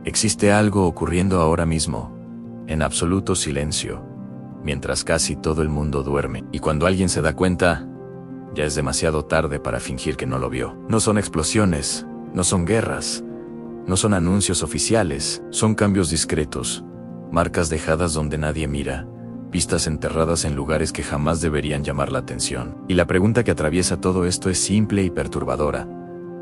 Existe algo ocurriendo ahora mismo, en absoluto silencio, mientras casi todo el mundo duerme. Y cuando alguien se da cuenta, ya es demasiado tarde para fingir que no lo vio. No son explosiones, no son guerras, no son anuncios oficiales, son cambios discretos, marcas dejadas donde nadie mira, pistas enterradas en lugares que jamás deberían llamar la atención. Y la pregunta que atraviesa todo esto es simple y perturbadora.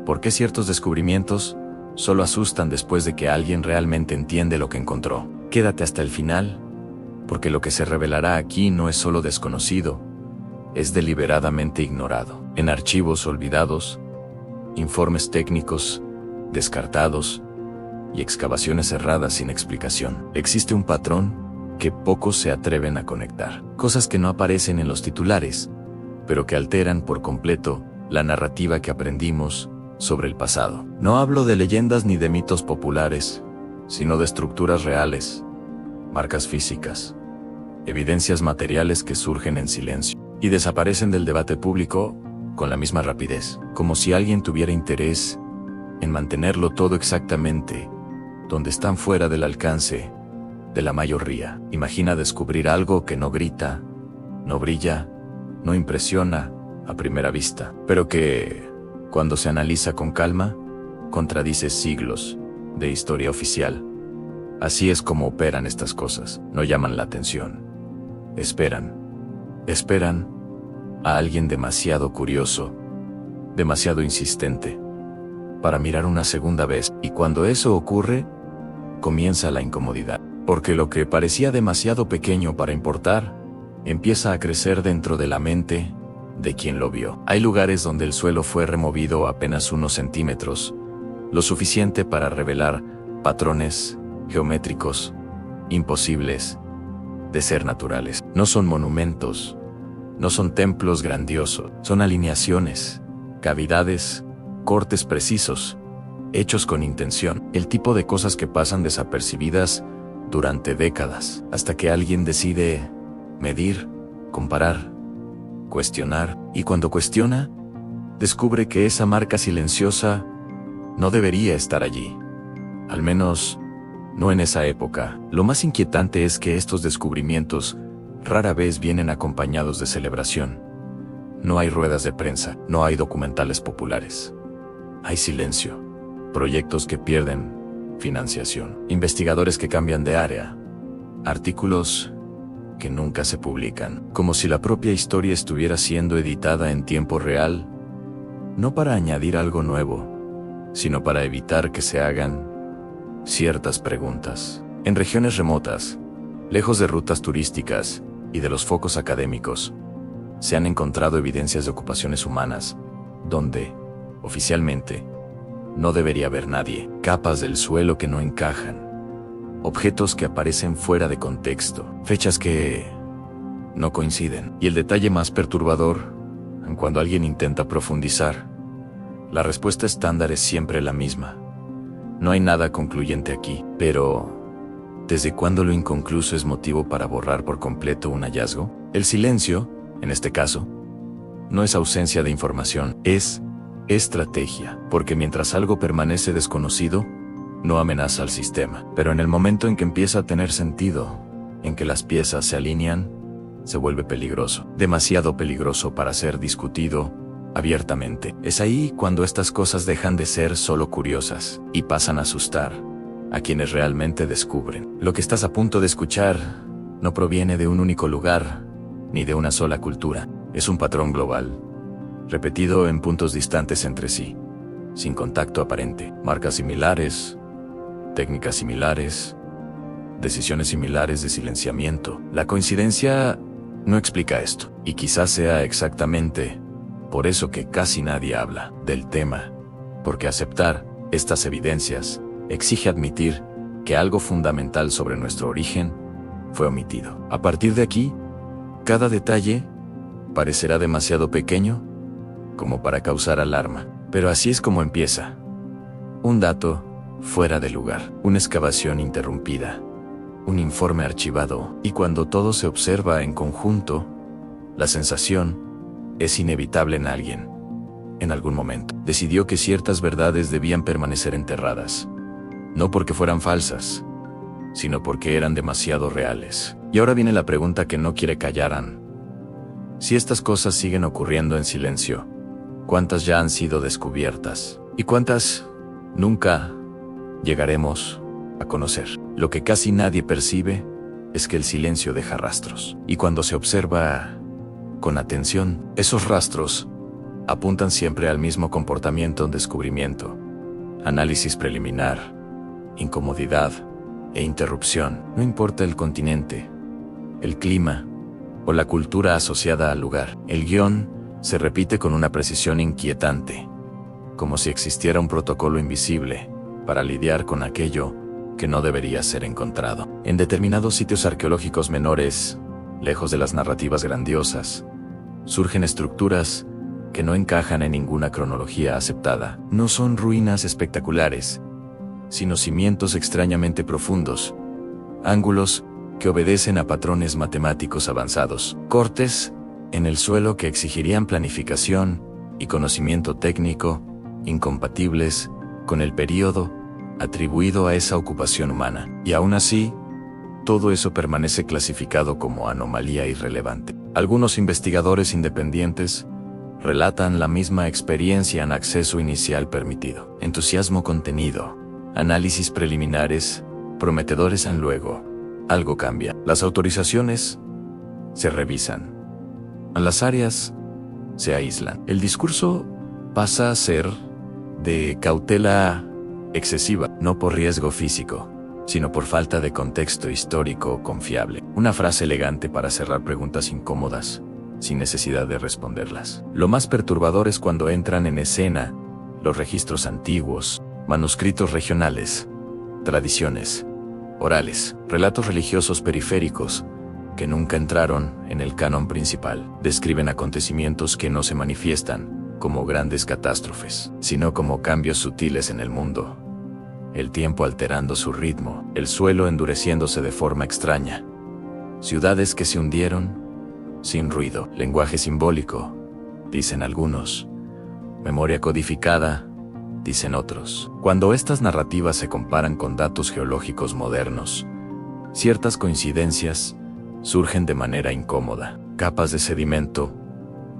¿Por qué ciertos descubrimientos solo asustan después de que alguien realmente entiende lo que encontró? Quédate hasta el final, porque lo que se revelará aquí no es solo desconocido, es deliberadamente ignorado. En archivos olvidados, informes técnicos descartados y excavaciones cerradas sin explicación, existe un patrón que pocos se atreven a conectar. Cosas que no aparecen en los titulares, pero que alteran por completo la narrativa que aprendimos sobre el pasado. No hablo de leyendas ni de mitos populares, sino de estructuras reales, marcas físicas, evidencias materiales que surgen en silencio y desaparecen del debate público con la misma rapidez, como si alguien tuviera interés en mantenerlo todo exactamente donde están, fuera del alcance de la mayoría. Imagina descubrir algo que no grita, no brilla, no impresiona a primera vista, pero que, cuando se analiza con calma, contradice siglos de historia oficial. Así es como operan estas cosas. No llaman la atención. Esperan a alguien demasiado curioso, demasiado insistente, para mirar una segunda vez. Y cuando eso ocurre, comienza la incomodidad. Porque lo que parecía demasiado pequeño para importar, empieza a crecer dentro de la mente de quien lo vio. Hay lugares donde el suelo fue removido apenas unos centímetros, lo suficiente para revelar patrones geométricos imposibles de ser naturales. No son monumentos, no son templos grandiosos, son alineaciones, cavidades, cortes precisos, hechos con intención. El tipo de cosas que pasan desapercibidas durante décadas, hasta que alguien decide medir, comparar, cuestionar, y cuando cuestiona, descubre que esa marca silenciosa no debería estar allí. Al menos, no en esa época. Lo más inquietante es que estos descubrimientos rara vez vienen acompañados de celebración. No hay ruedas de prensa, no hay documentales populares. Hay silencio, proyectos que pierden financiación, investigadores que cambian de área, artículos que nunca se publican, como si la propia historia estuviera siendo editada en tiempo real, no para añadir algo nuevo, sino para evitar que se hagan ciertas preguntas. En regiones remotas, lejos de rutas turísticas y de los focos académicos, se han encontrado evidencias de ocupaciones humanas, donde, oficialmente, no debería haber nadie. Capas del suelo que no encajan, objetos que aparecen fuera de contexto, fechas que no coinciden. Y el detalle más perturbador, cuando alguien intenta profundizar, la respuesta estándar es siempre la misma. No hay nada concluyente aquí. Pero, ¿desde cuándo lo inconcluso es motivo para borrar por completo un hallazgo? El silencio, en este caso, no es ausencia de información, es estrategia, porque mientras algo permanece desconocido, no amenaza al sistema. Pero en el momento en que empieza a tener sentido, en que las piezas se alinean, se vuelve peligroso. Demasiado peligroso para ser discutido abiertamente. Es ahí cuando estas cosas dejan de ser solo curiosas y pasan a asustar a quienes realmente descubren. Lo que estás a punto de escuchar no proviene de un único lugar, ni de una sola cultura. Es un patrón global, repetido en puntos distantes entre sí, sin contacto aparente. Marcas similares, técnicas similares, decisiones similares de silenciamiento. La coincidencia no explica esto, y quizás sea exactamente por eso que casi nadie habla del tema, porque aceptar estas evidencias exige admitir que algo fundamental sobre nuestro origen fue omitido. A partir de aquí, cada detalle parecerá demasiado pequeño como para causar alarma, pero así es como empieza. Un dato fuera de lugar, una excavación interrumpida, un informe archivado, y cuando todo se observa en conjunto, la sensación es inevitable en alguien. En algún momento, decidió que ciertas verdades debían permanecer enterradas. no porque fueran falsas, sino porque eran demasiado reales. Y ahora viene la pregunta que no quiere callaran. Si estas cosas siguen ocurriendo en silencio, ¿cuántas ya han sido descubiertas? ¿Y cuántas nunca llegaremos a conocer? Lo que casi nadie percibe es que el silencio deja rastros. Y cuando se observa con atención, esos rastros apuntan siempre al mismo comportamiento: descubrimiento, análisis preliminar, incomodidad e interrupción. No importa el continente, el clima o la cultura asociada al lugar, el guión se repite con una precisión inquietante, como si existiera un protocolo invisible para lidiar con aquello que no debería ser encontrado. En determinados sitios arqueológicos menores, lejos de las narrativas grandiosas, surgen estructuras que no encajan en ninguna cronología aceptada. No son ruinas espectaculares, sino cimientos extrañamente profundos, ángulos que obedecen a patrones matemáticos avanzados, cortes en el suelo que exigirían planificación y conocimiento técnico, incompatibles con el período atribuido a esa ocupación humana. Y aún así, todo eso permanece clasificado como anomalía irrelevante. Algunos investigadores independientes relatan la misma experiencia en acceso inicial permitido, entusiasmo contenido, análisis preliminares, prometedores. Luego, algo cambia. Las autorizaciones se revisan. Las áreas se aíslan. El discurso pasa a ser de cautela excesiva, no por riesgo físico, sino por falta de contexto histórico confiable. Una frase elegante para cerrar preguntas incómodas, sin necesidad de responderlas. Lo más perturbador es cuando entran en escena los registros antiguos, manuscritos regionales, tradiciones orales, relatos religiosos periféricos que nunca entraron en el canon principal. Describen acontecimientos que no se manifiestan como grandes catástrofes, sino como cambios sutiles en el mundo. El tiempo alterando su ritmo, el suelo endureciéndose de forma extraña, ciudades que se hundieron sin ruido, lenguaje simbólico, dicen algunos, memoria codificada, dicen otros. Cuando estas narrativas se comparan con datos geológicos modernos, ciertas coincidencias surgen de manera incómoda. Capas de sedimento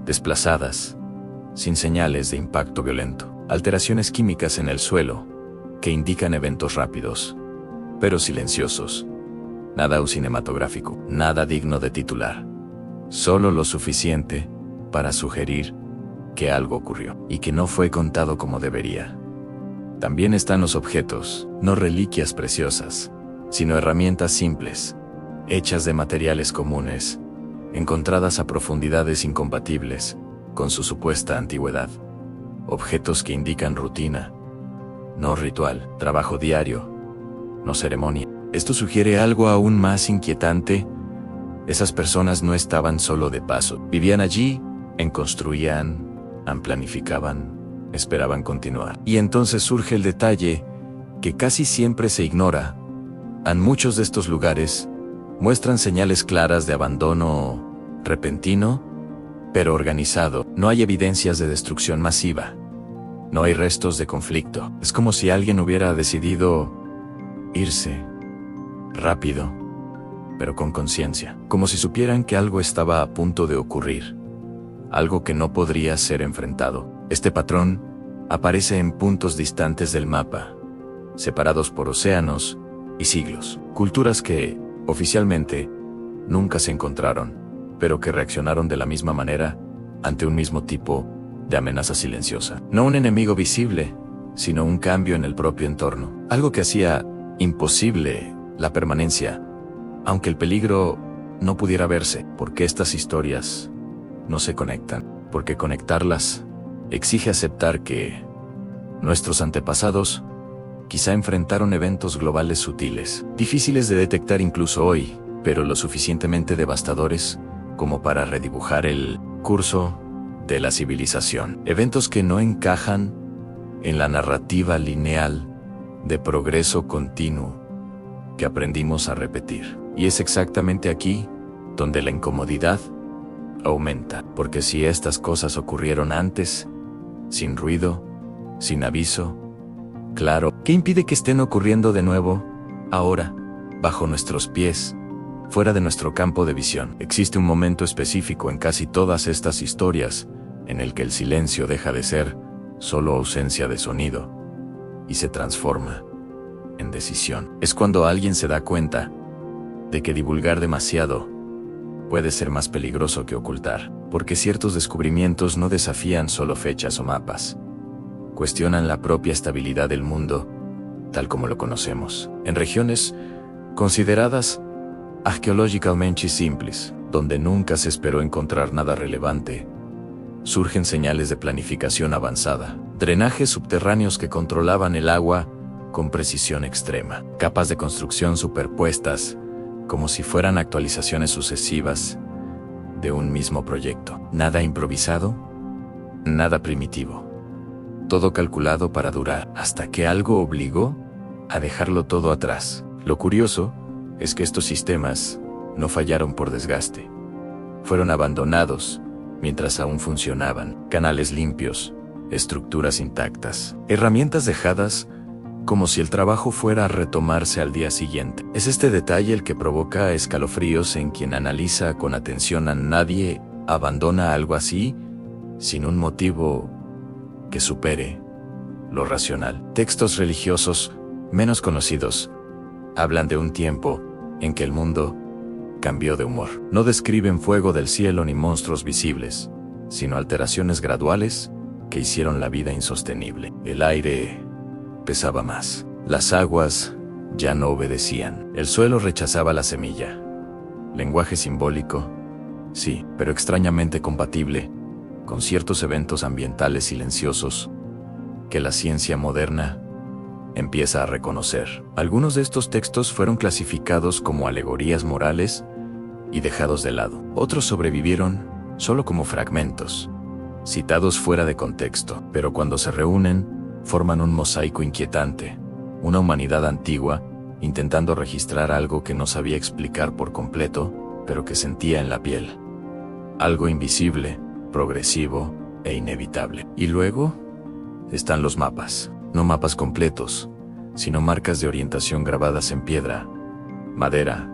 desplazadas, sin señales de impacto violento, alteraciones químicas en el suelo que indican eventos rápidos, pero silenciosos. Nada cinematográfico, nada digno de titular. Solo lo suficiente para sugerir que algo ocurrió y que no fue contado como debería. También están los objetos, no reliquias preciosas, sino herramientas simples, hechas de materiales comunes, encontradas a profundidades incompatibles con su supuesta antigüedad. Objetos que indican rutina, no ritual, trabajo diario, no ceremonia. Esto sugiere algo aún más inquietante. Esas personas no estaban solo de paso, vivían allí, construían, planificaban, esperaban continuar. Y entonces surge el detalle que casi siempre se ignora. En muchos de estos lugares muestran señales claras de abandono repentino, pero organizado. No hay evidencias de destrucción masiva. No hay restos de conflicto. Es como si alguien hubiera decidido irse rápido, pero con conciencia. Como si supieran que algo estaba a punto de ocurrir. Algo que no podría ser enfrentado. Este patrón aparece en puntos distantes del mapa, separados por océanos y siglos. Culturas que, oficialmente, nunca se encontraron, pero que reaccionaron de la misma manera ante un mismo tipo de amenaza silenciosa. No un enemigo visible, sino un cambio en el propio entorno. Algo que hacía imposible la permanencia, aunque el peligro no pudiera verse. Porque estas historias no se conectan, porque conectarlas exige aceptar que nuestros antepasados quizá enfrentaron eventos globales sutiles, difíciles de detectar incluso hoy, pero lo suficientemente devastadores como para redibujar el curso de la civilización. Eventos que no encajan en la narrativa lineal de progreso continuo que aprendimos a repetir. Y es exactamente aquí donde la incomodidad aumenta, porque si estas cosas ocurrieron antes, sin ruido, sin aviso, Claro, ¿qué impide que estén ocurriendo de nuevo, ahora, bajo nuestros pies, fuera de nuestro campo de visión? Existe un momento específico en casi todas estas historias en el que el silencio deja de ser solo ausencia de sonido y se transforma en decisión. Es cuando alguien se da cuenta de que divulgar demasiado puede ser más peligroso que ocultar, porque ciertos descubrimientos no desafían solo fechas o mapas, cuestionan la propia estabilidad del mundo, tal como lo conocemos. En regiones consideradas arqueológicamente simples, donde nunca se esperó encontrar nada relevante, surgen señales de planificación avanzada, drenajes subterráneos que controlaban el agua con precisión extrema, capas de construcción superpuestas, como si fueran actualizaciones sucesivas de un mismo proyecto. Nada improvisado, nada primitivo. Todo calculado para durar, hasta que algo obligó a dejarlo todo atrás. Lo curioso es que estos sistemas no fallaron por desgaste. Fueron abandonados mientras aún funcionaban. Canales limpios, estructuras intactas, herramientas dejadas como si el trabajo fuera a retomarse al día siguiente. Es este detalle el que provoca escalofríos en quien analiza con atención. A nadie abandona algo así sin un motivo que supere lo racional. Textos religiosos menos conocidos hablan de un tiempo en que el mundo cambió de humor. No describen fuego del cielo ni monstruos visibles, sino alteraciones graduales que hicieron la vida insostenible. El aire pesaba más. Las aguas ya no obedecían. El suelo rechazaba la semilla. Lenguaje simbólico, sí, pero extrañamente compatible con ciertos eventos ambientales silenciosos que la ciencia moderna empieza a reconocer. Algunos de estos textos fueron clasificados como alegorías morales y dejados de lado. Otros sobrevivieron solo como fragmentos, citados fuera de contexto, pero cuando se reúnen, forman un mosaico inquietante, una humanidad antigua, intentando registrar algo que no sabía explicar por completo, pero que sentía en la piel. Algo invisible, progresivo e inevitable. Y luego están los mapas. No mapas completos, sino marcas de orientación grabadas en piedra, madera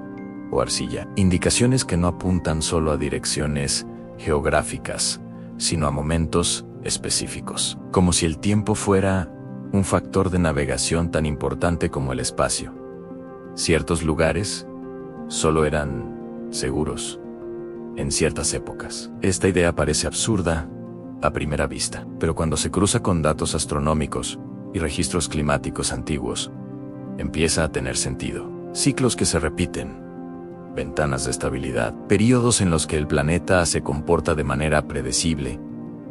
o arcilla. Indicaciones que no apuntan solo a direcciones geográficas, sino a momentos específicos. Como si el tiempo fuera un factor de navegación tan importante como el espacio. Ciertos lugares solo eran seguros en ciertas épocas. Esta idea parece absurda a primera vista, pero cuando se cruza con datos astronómicos y registros climáticos antiguos, empieza a tener sentido. Ciclos que se repiten, ventanas de estabilidad, períodos en los que el planeta se comporta de manera predecible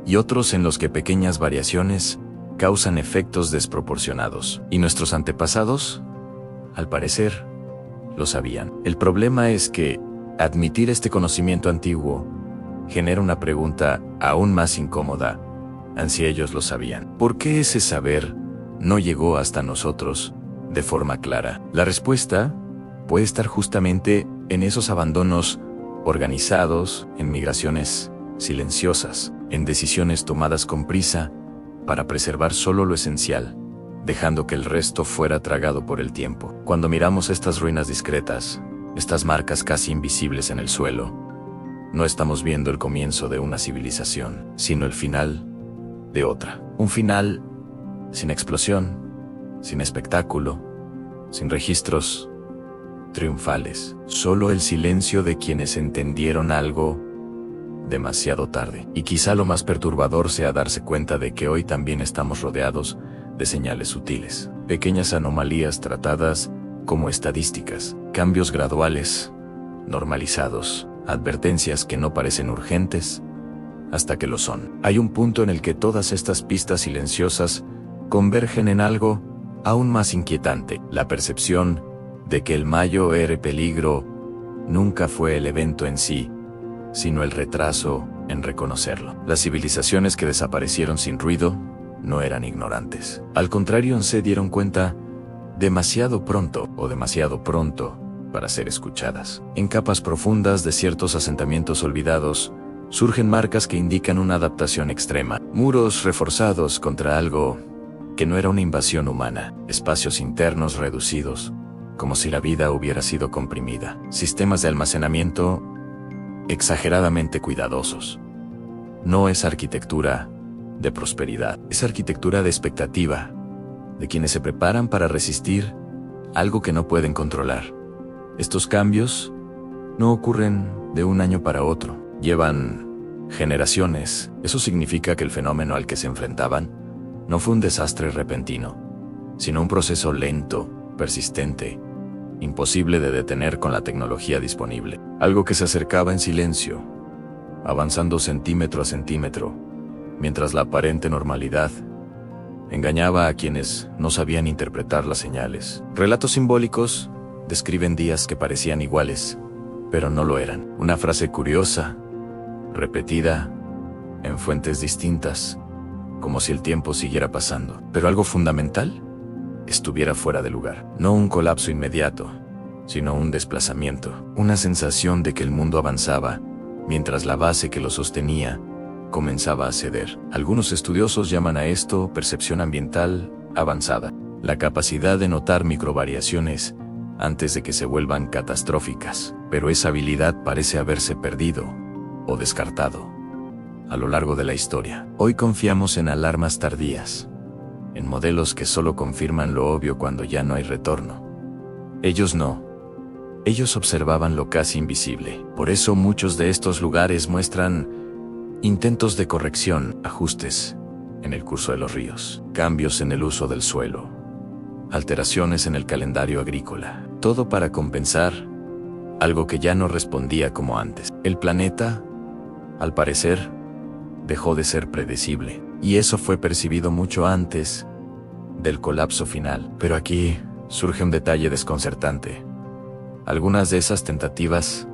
y otros en los que pequeñas variaciones causan efectos desproporcionados. Y nuestros antepasados, al parecer, lo sabían. El problema es que admitir este conocimiento antiguo genera una pregunta aún más incómoda. Si ellos lo sabían, ¿por qué ese saber no llegó hasta nosotros de forma clara? La respuesta puede estar justamente en esos abandonos organizados, en migraciones silenciosas, en decisiones tomadas con prisa para preservar solo lo esencial, dejando que el resto fuera tragado por el tiempo. Cuando miramos estas ruinas discretas, estas marcas casi invisibles en el suelo, no estamos viendo el comienzo de una civilización, sino el final de otra. Un final sin explosión, sin espectáculo, sin registros triunfales. Solo el silencio de quienes entendieron algo demasiado tarde. Y quizá lo más perturbador sea darse cuenta de que hoy también estamos rodeados de señales sutiles. Pequeñas anomalías tratadas como estadísticas, cambios graduales, normalizados, advertencias que no parecen urgentes hasta que lo son. Hay un punto en el que todas estas pistas silenciosas convergen en algo aún más inquietante: la percepción de que el mayor peligro nunca fue el evento en sí, sino el retraso en reconocerlo. Las civilizaciones que desaparecieron sin ruido no eran ignorantes. Al contrario, se dieron cuenta demasiado pronto para ser escuchadas. En capas profundas de ciertos asentamientos olvidados, surgen marcas que indican una adaptación extrema. Muros reforzados contra algo que no era una invasión humana, espacios internos reducidos, como si la vida hubiera sido comprimida, sistemas de almacenamiento exageradamente cuidadosos. No es arquitectura de prosperidad, es arquitectura de expectativa, de quienes se preparan para resistir algo que no pueden controlar. Estos cambios no ocurren de un año para otro, llevan generaciones. Eso significa que el fenómeno al que se enfrentaban no fue un desastre repentino, sino un proceso lento, persistente, imposible de detener con la tecnología disponible. Algo que se acercaba en silencio, avanzando centímetro a centímetro, mientras la aparente normalidad engañaba a quienes no sabían interpretar las señales. Relatos simbólicos describen días que parecían iguales, pero no lo eran. Una frase curiosa, repetida en fuentes distintas, como si el tiempo siguiera pasando. Pero algo fundamental estuviera fuera de lugar. No un colapso inmediato, sino un desplazamiento. Una sensación de que el mundo avanzaba, mientras la base que lo sostenía comenzaba a ceder. Algunos estudiosos llaman a esto percepción ambiental avanzada, la capacidad de notar microvariaciones antes de que se vuelvan catastróficas. Pero esa habilidad parece haberse perdido o descartado a lo largo de la historia. Hoy confiamos en alarmas tardías, en modelos que solo confirman lo obvio cuando ya no hay retorno. Ellos no. Ellos observaban lo casi invisible. Por eso muchos de estos lugares muestran intentos de corrección, ajustes en el curso de los ríos, cambios en el uso del suelo, alteraciones en el calendario agrícola, todo para compensar algo que ya no respondía como antes. El planeta, al parecer, dejó de ser predecible, y eso fue percibido mucho antes del colapso final. Pero aquí surge un detalle desconcertante. Algunas de esas tentativas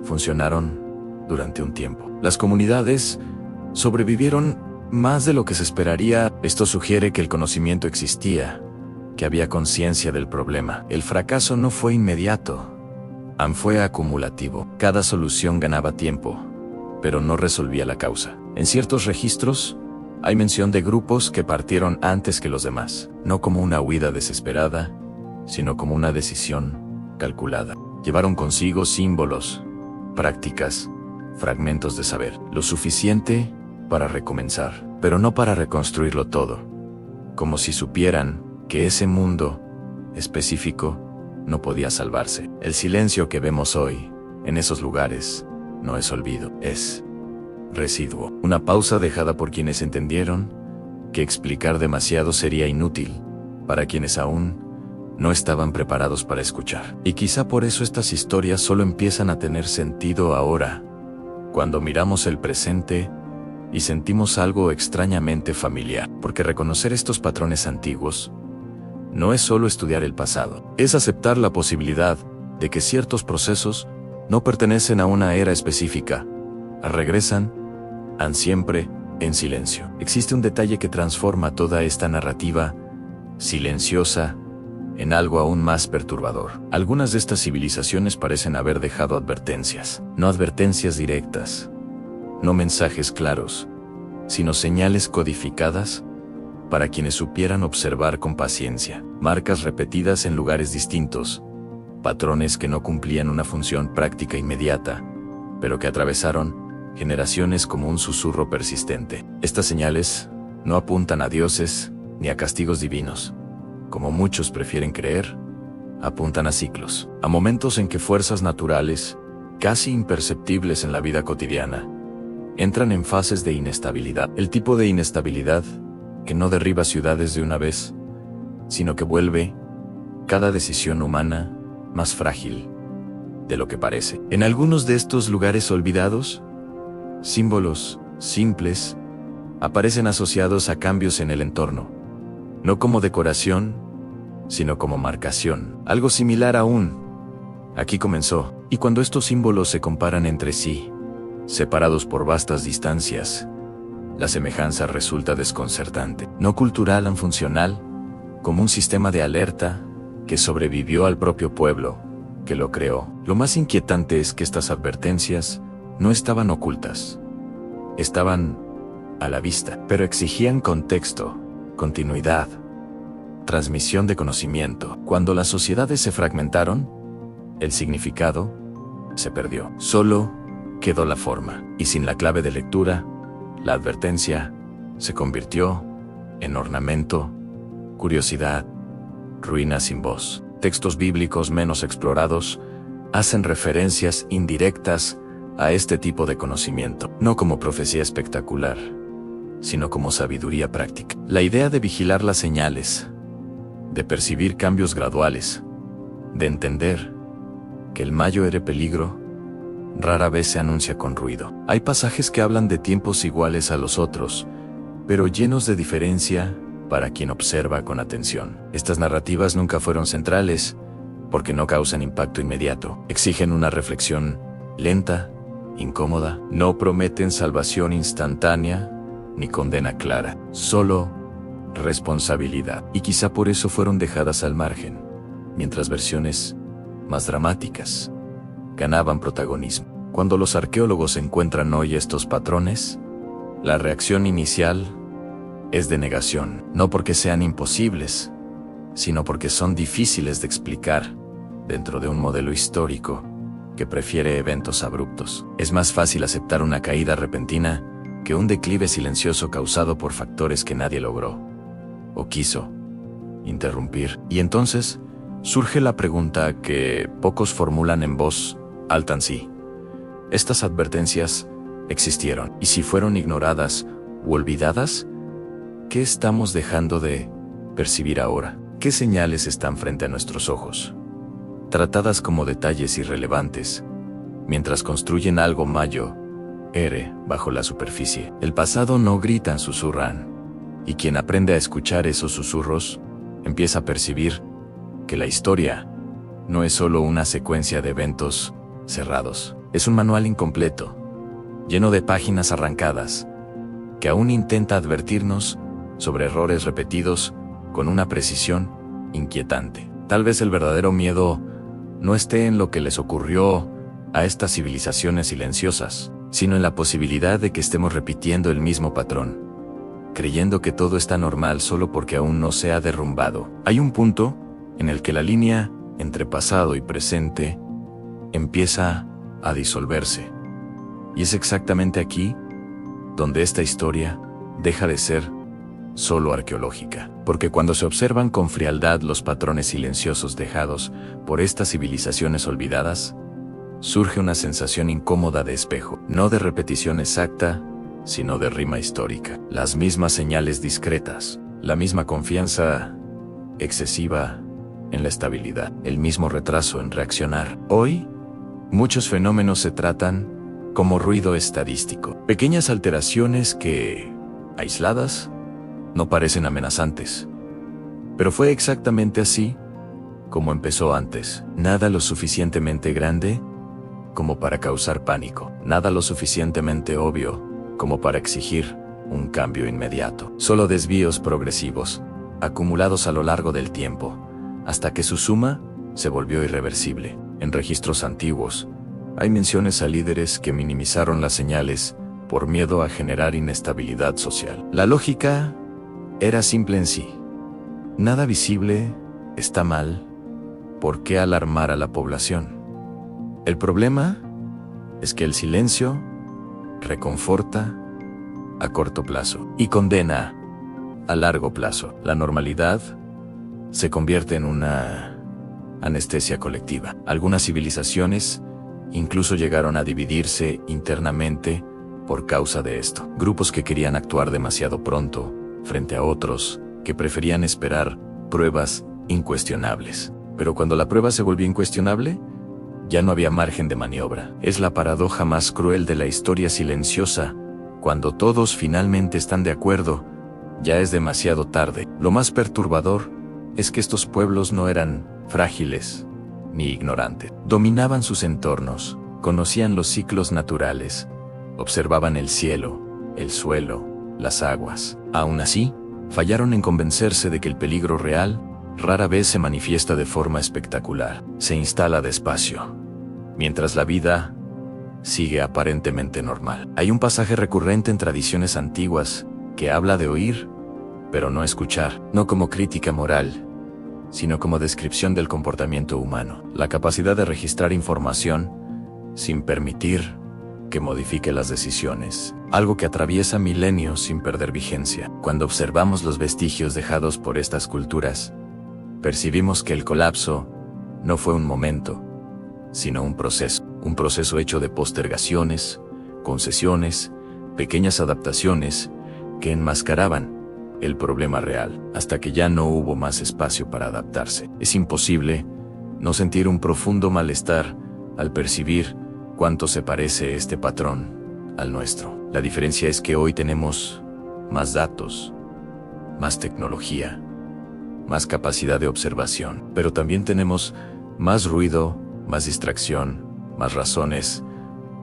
funcionaron durante un tiempo. Las comunidades sobrevivieron más de lo que se esperaría. Esto sugiere que el conocimiento existía, que había conciencia del problema. El fracaso no fue inmediato, fue acumulativo. Cada solución ganaba tiempo, pero no resolvía la causa. En ciertos registros, hay mención de grupos que partieron antes que los demás, no como una huida desesperada, sino como una decisión calculada. Llevaron consigo símbolos, prácticas, fragmentos de saber, lo suficiente para recomenzar, pero no para reconstruirlo todo, como si supieran que ese mundo específico no podía salvarse. El silencio que vemos hoy en esos lugares no es olvido, es residuo, una pausa dejada por quienes entendieron que explicar demasiado sería inútil para quienes aún no estaban preparados para escuchar. Y quizá por eso estas historias solo empiezan a tener sentido ahora, cuando miramos el presente y sentimos algo extrañamente familiar. Porque reconocer estos patrones antiguos no es solo estudiar el pasado, es aceptar la posibilidad de que ciertos procesos no pertenecen a una era específica, regresan siempre en silencio. Existe un detalle que transforma toda esta narrativa silenciosa en algo aún más perturbador. Algunas de estas civilizaciones parecen haber dejado advertencias, no advertencias directas, no mensajes claros, sino señales codificadas para quienes supieran observar con paciencia, marcas repetidas en lugares distintos, patrones que no cumplían una función práctica inmediata, pero que atravesaron generaciones como un susurro persistente. Estas señales no apuntan a dioses ni a castigos divinos, como muchos prefieren creer, apuntan a ciclos, a momentos en que fuerzas naturales, casi imperceptibles en la vida cotidiana, entran en fases de inestabilidad. El tipo de inestabilidad que no derriba ciudades de una vez, sino que vuelve cada decisión humana más frágil de lo que parece. En algunos de estos lugares olvidados, símbolos simples aparecen asociados a cambios en el entorno, no como decoración, sino como marcación. Algo similar aún aquí comenzó, y cuando estos símbolos se comparan entre sí, separados por vastas distancias, la semejanza resulta desconcertante. No cultural ni funcional, como un sistema de alerta que sobrevivió al propio pueblo que lo creó. Lo más inquietante es que estas advertencias no estaban ocultas. Estaban a la vista, pero exigían contexto, continuidad, transmisión de conocimiento. Cuando las sociedades se fragmentaron, el significado se perdió. Solo quedó la forma, y sin la clave de lectura, la advertencia se convirtió en ornamento, curiosidad, ruina sin voz. Textos bíblicos menos explorados hacen referencias indirectas a este tipo de conocimiento, no como profecía espectacular, sino como sabiduría práctica. La idea de vigilar las señales, de percibir cambios graduales, de entender que el mayo era peligro, rara vez se anuncia con ruido. Hay pasajes que hablan de tiempos iguales a los otros, pero llenos de diferencia para quien observa con atención. Estas narrativas nunca fueron centrales, porque no causan impacto inmediato. Exigen una reflexión lenta, incómoda. No prometen salvación instantánea, ni condena clara. Solo responsabilidad. Y quizá por eso fueron dejadas al margen, mientras versiones más dramáticas ganaban protagonismo. Cuando los arqueólogos encuentran hoy estos patrones, la reacción inicial es de negación, no porque sean imposibles, sino porque son difíciles de explicar dentro de un modelo histórico que prefiere eventos abruptos. Es más fácil aceptar una caída repentina que un declive silencioso causado por factores que nadie logró o quiso interrumpir. Y entonces surge la pregunta que pocos formulan en voz alta en sí. ¿Estas advertencias existieron? Y si fueron ignoradas u olvidadas, ¿qué estamos dejando de percibir ahora? ¿Qué señales están frente a nuestros ojos, tratadas como detalles irrelevantes, mientras construyen algo mayor bajo la superficie? El pasado no gritan, susurran, y quien aprende a escuchar esos susurros, empieza a percibir que la historia no es solo una secuencia de eventos cerrados. Es un manual incompleto, lleno de páginas arrancadas, que aún intenta advertirnos sobre errores repetidos con una precisión inquietante. Tal vez el verdadero miedo no esté en lo que les ocurrió a estas civilizaciones silenciosas, sino en la posibilidad de que estemos repitiendo el mismo patrón, creyendo que todo está normal solo porque aún no se ha derrumbado. Hay un punto en el que la línea entre pasado y presente empieza a disolverse. Y es exactamente aquí donde esta historia deja de ser solo arqueológica. Porque cuando se observan con frialdad los patrones silenciosos dejados por estas civilizaciones olvidadas, surge una sensación incómoda de espejo, no de repetición exacta, sino de rima histórica. Las mismas señales discretas, la misma confianza excesiva en la estabilidad, el mismo retraso en reaccionar. Hoy, muchos fenómenos se tratan como ruido estadístico, pequeñas alteraciones que, aisladas, no parecen amenazantes. Pero fue exactamente así como empezó antes. Nada lo suficientemente grande como para causar pánico, nada lo suficientemente obvio como para exigir un cambio inmediato. Solo desvíos progresivos, acumulados a lo largo del tiempo, hasta que su suma se volvió irreversible. En registros antiguos, hay menciones a líderes que minimizaron las señales por miedo a generar inestabilidad social. La lógica era simple en sí. Nada visible está mal. ¿Por qué alarmar a la población? El problema es que el silencio reconforta a corto plazo y condena a largo plazo. La normalidad se convierte en una anestesia colectiva. Algunas civilizaciones incluso llegaron a dividirse internamente por causa de esto. Grupos que querían actuar demasiado pronto, frente a otros que preferían esperar pruebas incuestionables. Pero cuando la prueba se volvió incuestionable, ya no había margen de maniobra. Es la paradoja más cruel de la historia silenciosa. Cuando todos finalmente están de acuerdo, ya es demasiado tarde. Lo más perturbador es que estos pueblos no eran frágiles ni ignorantes. Dominaban sus entornos, conocían los ciclos naturales, observaban el cielo, el suelo, las aguas. Aún así, fallaron en convencerse de que el peligro real rara vez se manifiesta de forma espectacular. Se instala despacio, mientras la vida sigue aparentemente normal. Hay un pasaje recurrente en tradiciones antiguas que habla de oír, pero no escuchar, no como crítica moral, sino como descripción del comportamiento humano, la capacidad de registrar información sin permitir que modifique las decisiones, algo que atraviesa milenios sin perder vigencia. Cuando observamos los vestigios dejados por estas culturas, percibimos que el colapso no fue un momento, sino un proceso hecho de postergaciones, concesiones, pequeñas adaptaciones que enmascaraban el problema real, hasta que ya no hubo más espacio para adaptarse. Es imposible no sentir un profundo malestar al percibir cuánto se parece este patrón al nuestro. La diferencia es que hoy tenemos más datos, más tecnología, más capacidad de observación, pero también tenemos más ruido, más distracción, más razones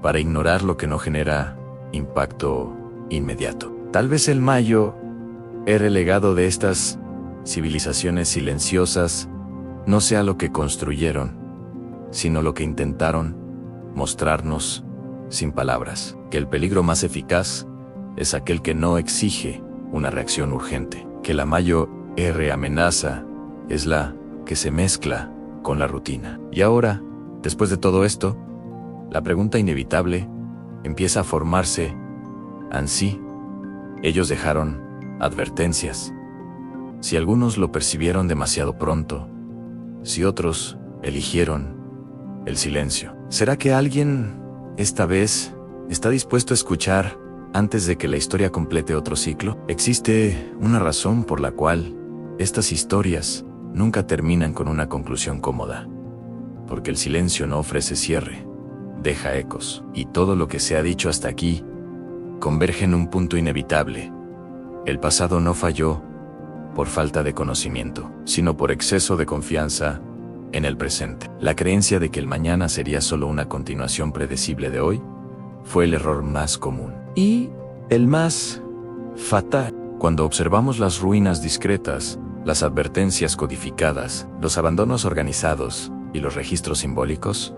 para ignorar lo que no genera impacto inmediato. Tal vez el Mayo era el legado de estas civilizaciones silenciosas, no sea lo que construyeron, sino lo que intentaron mostrarnos sin palabras, que el peligro más eficaz es aquel que no exige una reacción urgente, que la mayor amenaza es la que se mezcla con la rutina. Y ahora, después de todo esto, la pregunta inevitable empieza a formarse. Ansí, ellos dejaron advertencias. Si algunos lo percibieron demasiado pronto, si otros eligieron el silencio. ¿Será que alguien, esta vez, está dispuesto a escuchar antes de que la historia complete otro ciclo? Existe una razón por la cual estas historias nunca terminan con una conclusión cómoda. Porque el silencio no ofrece cierre, deja ecos, y todo lo que se ha dicho hasta aquí converge en un punto inevitable. El pasado no falló por falta de conocimiento, sino por exceso de confianza en el presente. La creencia de que el mañana sería solo una continuación predecible de hoy fue el error más común y el más fatal. Cuando observamos las ruinas discretas, las advertencias codificadas, los abandonos organizados y los registros simbólicos,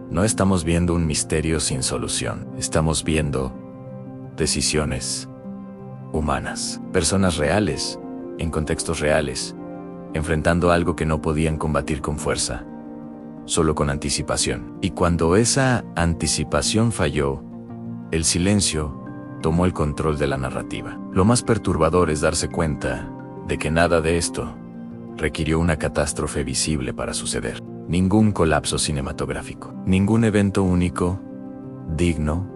no estamos viendo un misterio sin solución. Estamos viendo decisiones humanas, personas reales, en contextos reales, enfrentando algo que no podían combatir con fuerza, solo con anticipación. Y cuando esa anticipación falló, el silencio tomó el control de la narrativa. Lo más perturbador es darse cuenta de que nada de esto requirió una catástrofe visible para suceder. Ningún colapso cinematográfico, ningún evento único, digno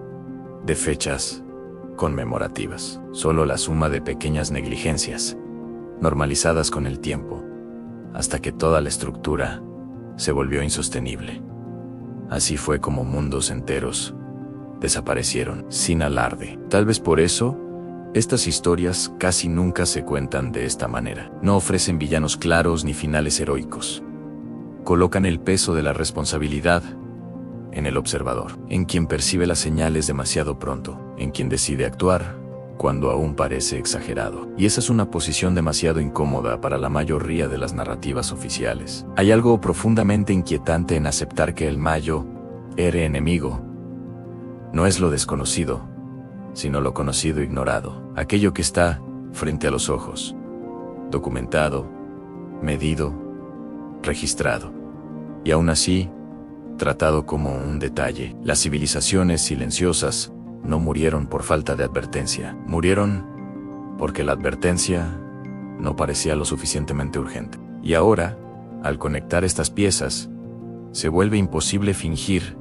de fechas conmemorativas. Solo la suma de pequeñas negligencias, normalizadas con el tiempo, hasta que toda la estructura se volvió insostenible. Así fue como mundos enteros desaparecieron sin alarde. Tal vez por eso, estas historias casi nunca se cuentan de esta manera. No ofrecen villanos claros ni finales heroicos. Colocan el peso de la responsabilidad en el observador, en quien percibe las señales demasiado pronto, en quien decide actuar cuando aún parece exagerado. Y esa es una posición demasiado incómoda para la mayoría de las narrativas oficiales. Hay algo profundamente inquietante en aceptar que el Mayo era enemigo. No es lo desconocido, sino lo conocido ignorado, aquello que está frente a los ojos, documentado, medido, registrado, y aún así, tratado como un detalle. Las civilizaciones silenciosas no murieron por falta de advertencia, murieron porque la advertencia no parecía lo suficientemente urgente. Y ahora, al conectar estas piezas, se vuelve imposible fingir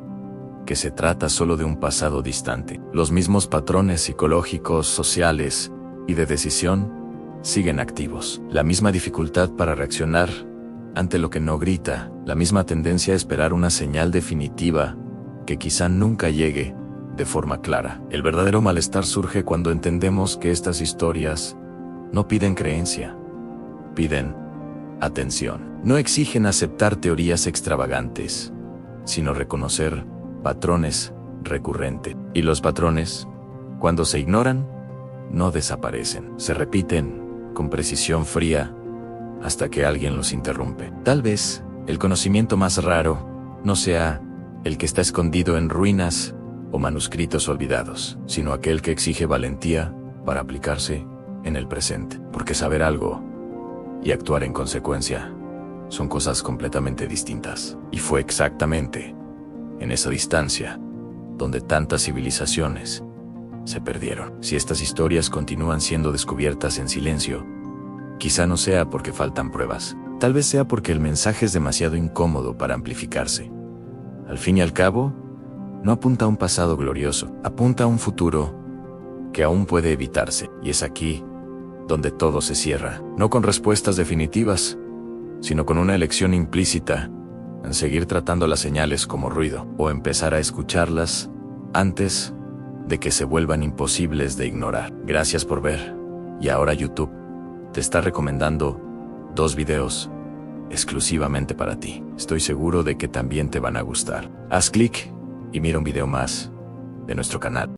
que se trata solo de un pasado distante. Los mismos patrones psicológicos, sociales y de decisión siguen activos. La misma dificultad para reaccionar ante lo que no grita, la misma tendencia a esperar una señal definitiva que quizá nunca llegue de forma clara. El verdadero malestar surge cuando entendemos que estas historias no piden creencia, piden atención. No exigen aceptar teorías extravagantes, sino reconocer patrones recurrentes. Y los patrones, cuando se ignoran, no desaparecen, se repiten con precisión fría hasta que alguien los interrumpe. Tal vez el conocimiento más raro no sea el que está escondido en ruinas o manuscritos olvidados, sino aquel que exige valentía para aplicarse en el presente, porque saber algo y actuar en consecuencia son cosas completamente distintas. Y fue exactamente en esa distancia donde tantas civilizaciones se perdieron. Si estas historias continúan siendo descubiertas en silencio, quizá no sea porque faltan pruebas. Tal vez sea porque el mensaje es demasiado incómodo para amplificarse. Al fin y al cabo, no apunta a un pasado glorioso, apunta a un futuro que aún puede evitarse. Y es aquí donde todo se cierra, no con respuestas definitivas, sino con una elección implícita en seguir tratando las señales como ruido, o empezar a escucharlas antes de que se vuelvan imposibles de ignorar. Gracias por ver. Y ahora YouTube te está recomendando 2 videos exclusivamente para ti. Estoy seguro de que también te van a gustar. Haz clic y mira un video más de nuestro canal.